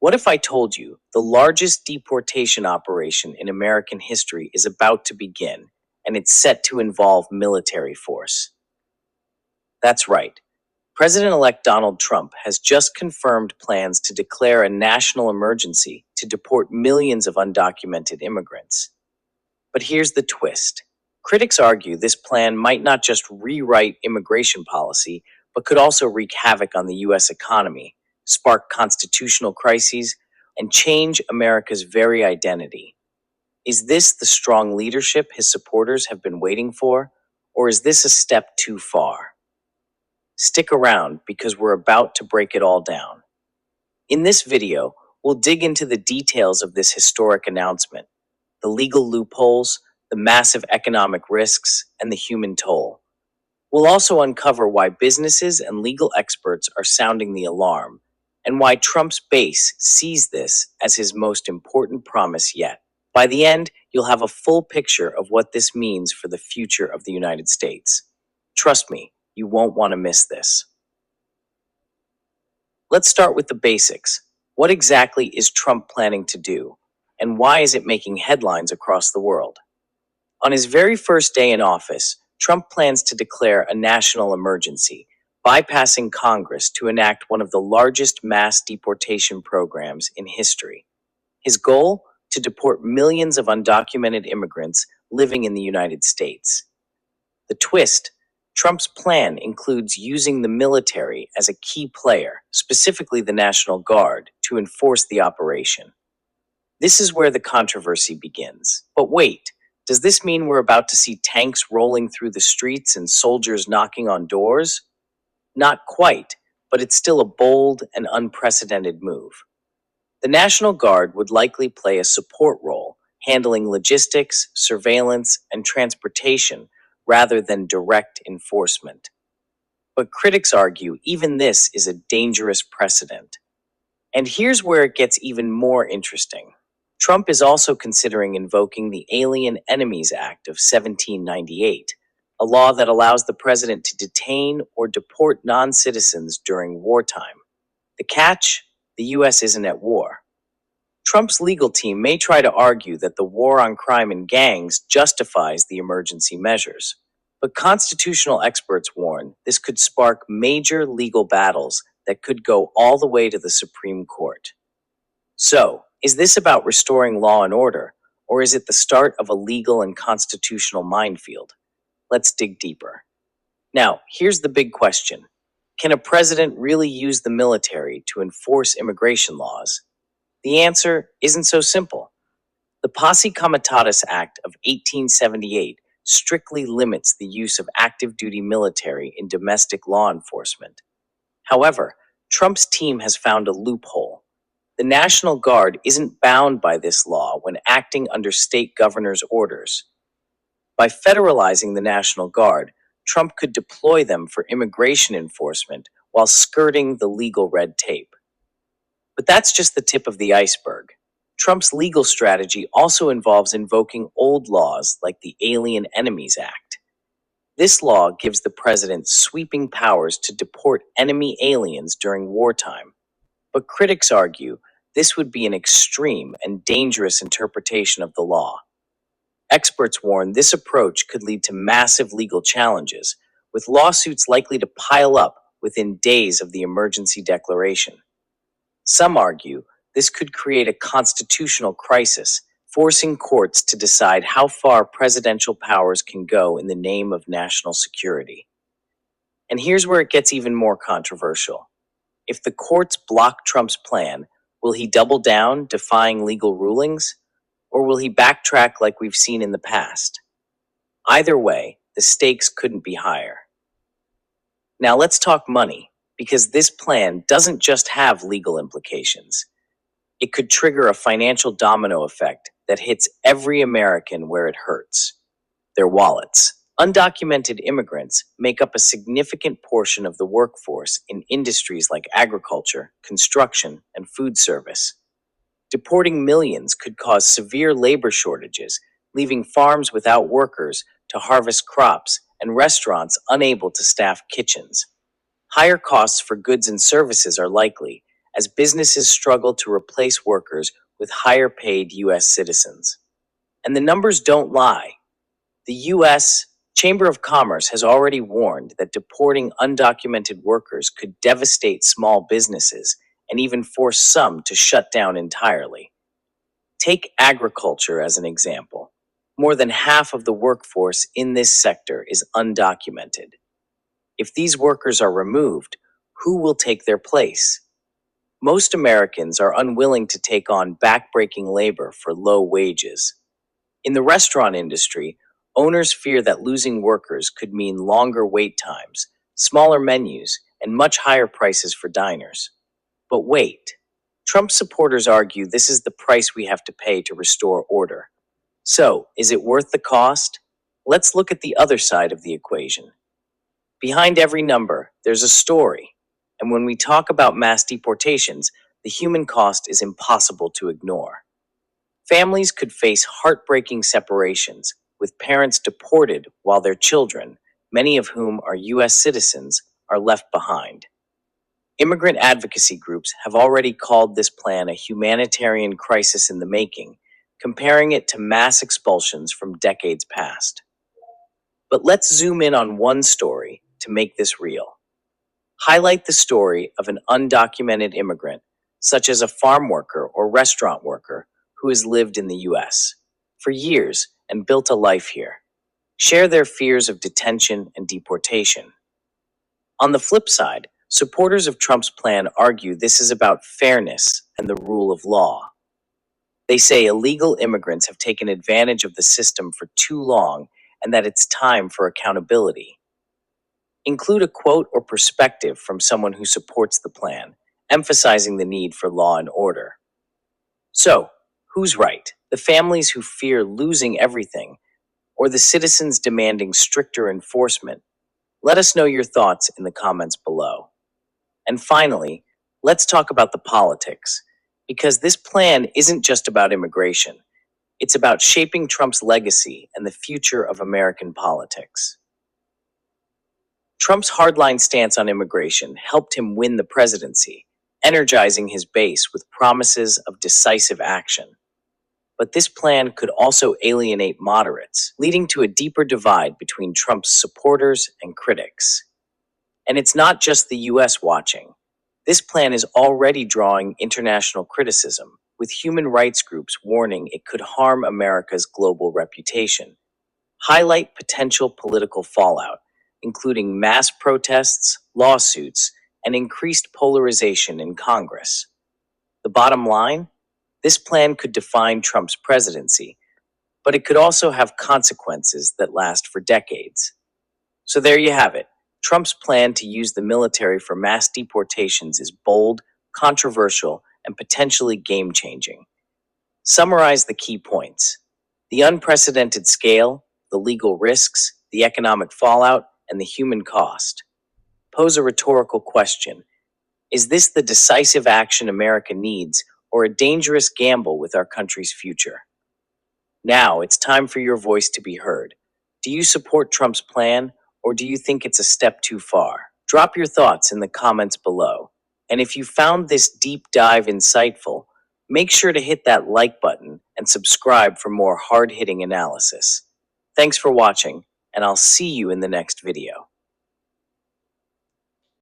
What if I told you the largest deportation operation in American history is about to begin, and it's set to involve military force? That's right. President-elect Donald Trump has just confirmed plans to declare a national emergency to deport millions of undocumented immigrants. But here's the twist. Critics argue this plan might not just rewrite immigration policy, but could also wreak havoc on the U.S. economy, spark constitutional crises, and change America's very identity. Is this the strong leadership his supporters have been waiting for, or is this a step too far? Stick around because we're about to break it all down. In this video, we'll dig into the details of this historic announcement, the legal loopholes, the massive economic risks, and the human toll. We'll also uncover why businesses and legal experts are sounding the alarm, and why Trump's base sees this as his most important promise yet. By the end, you'll have a full picture of what this means for the future of the United States. Trust me, you won't want to miss this. Let's start with the basics. What exactly is Trump planning to do, and why is it making headlines across the world? On his very first day in office, Trump plans to declare a national emergency, bypassing Congress to enact one of the largest mass deportation programs in history. His goal? To deport millions of undocumented immigrants living in the United States. The twist? Trump's plan includes using the military as a key player, specifically the National Guard, to enforce the operation. This is where the controversy begins. But wait, does this mean we're about to see tanks rolling through the streets and soldiers knocking on doors? Not quite, but it's still a bold and unprecedented move. The National Guard would likely play a support role, handling logistics, surveillance, and transportation rather than direct enforcement. But critics argue even this is a dangerous precedent. And here's where it gets even more interesting. Trump is also considering invoking the Alien Enemies Act of 1798, a law that allows the president to detain or deport non-citizens during wartime. The catch? The U.S. isn't at war. Trump's legal team may try to argue that the war on crime and gangs justifies the emergency measures. But constitutional experts warn this could spark major legal battles that could go all the way to the Supreme Court. So, is this about restoring law and order, or is it the start of a legal and constitutional minefield? Let's dig deeper. Now, here's the big question. Can a president really use the military to enforce immigration laws? The answer isn't so simple. The Posse Comitatus Act of 1878 strictly limits the use of active duty military in domestic law enforcement. However, Trump's team has found a loophole. The National Guard isn't bound by this law when acting under state governors' orders. By federalizing the National Guard, Trump could deploy them for immigration enforcement while skirting the legal red tape. But that's just the tip of the iceberg. Trump's legal strategy also involves invoking old laws like the Alien Enemies Act. This law gives the president sweeping powers to deport enemy aliens during wartime. But critics argue this would be an extreme and dangerous interpretation of the law. Experts warn this approach could lead to massive legal challenges, with lawsuits likely to pile up within days of the emergency declaration. Some argue this could create a constitutional crisis, forcing courts to decide how far presidential powers can go in the name of national security. And here's where it gets even more controversial. If the courts block Trump's plan, will he double down, defying legal rulings? Or will he backtrack like we've seen in the past? Either way, the stakes couldn't be higher. Now let's talk money, because this plan doesn't just have legal implications. It could trigger a financial domino effect that hits every American where it hurts: their wallets. Undocumented immigrants make up a significant portion of the workforce in industries like agriculture, construction, and food service. Deporting millions could cause severe labor shortages, leaving farms without workers to harvest crops and restaurants unable to staff kitchens. Higher costs for goods and services are likely, as businesses struggle to replace workers with higher paid U.S. citizens. And the numbers don't lie. The U.S. Chamber of Commerce has already warned that deporting undocumented workers could devastate small businesses and even force some to shut down entirely. Take agriculture as an example. More than half of the workforce in this sector is undocumented. If these workers are removed, who will take their place? Most Americans are unwilling to take on backbreaking labor for low wages. In the restaurant industry, owners fear that losing workers could mean longer wait times, smaller menus, and much higher prices for diners. But wait, Trump supporters argue this is the price we have to pay to restore order. So, is it worth the cost? Let's look at the other side of the equation. Behind every number, there's a story. And when we talk about mass deportations, the human cost is impossible to ignore. Families could face heartbreaking separations, with parents deported while their children, many of whom are U.S. citizens, are left behind. Immigrant advocacy groups have already called this plan a humanitarian crisis in the making, comparing it to mass expulsions from decades past. But let's zoom in on one story to make this real. Highlight the story of an undocumented immigrant, such as a farm worker or restaurant worker, who has lived in the U.S. for years and built a life here. Share their fears of detention and deportation. On the flip side, supporters of Trump's plan argue this is about fairness and the rule of law. They say illegal immigrants have taken advantage of the system for too long and that it's time for accountability. Include a quote or perspective from someone who supports the plan, emphasizing the need for law and order. So, who's right? The families who fear losing everything, or the citizens demanding stricter enforcement? Let us know your thoughts in the comments below. And finally, let's talk about the politics, because this plan isn't just about immigration. It's about shaping Trump's legacy and the future of American politics. Trump's hardline stance on immigration helped him win the presidency, energizing his base with promises of decisive action. But this plan could also alienate moderates, leading to a deeper divide between Trump's supporters and critics. And it's not just the US watching. This plan is already drawing international criticism, with human rights groups warning it could harm America's global reputation. Highlight potential political fallout, including mass protests, lawsuits, and increased polarization in Congress. The bottom line? This plan could define Trump's presidency, but it could also have consequences that last for decades. So there you have it. Trump's plan to use the military for mass deportations is bold, controversial, and potentially game-changing. Summarize the key points: the unprecedented scale, the legal risks, the economic fallout, and the human cost. Pose a rhetorical question. Is this the decisive action America needs, or a dangerous gamble with our country's future? Now it's time for your voice to be heard. Do you support Trump's plan, or do you think it's a step too far? Drop your thoughts in the comments below. And if you found this deep dive insightful, make sure to hit that like button and subscribe for more hard-hitting analysis. Thanks for watching, and I'll see you in the next video.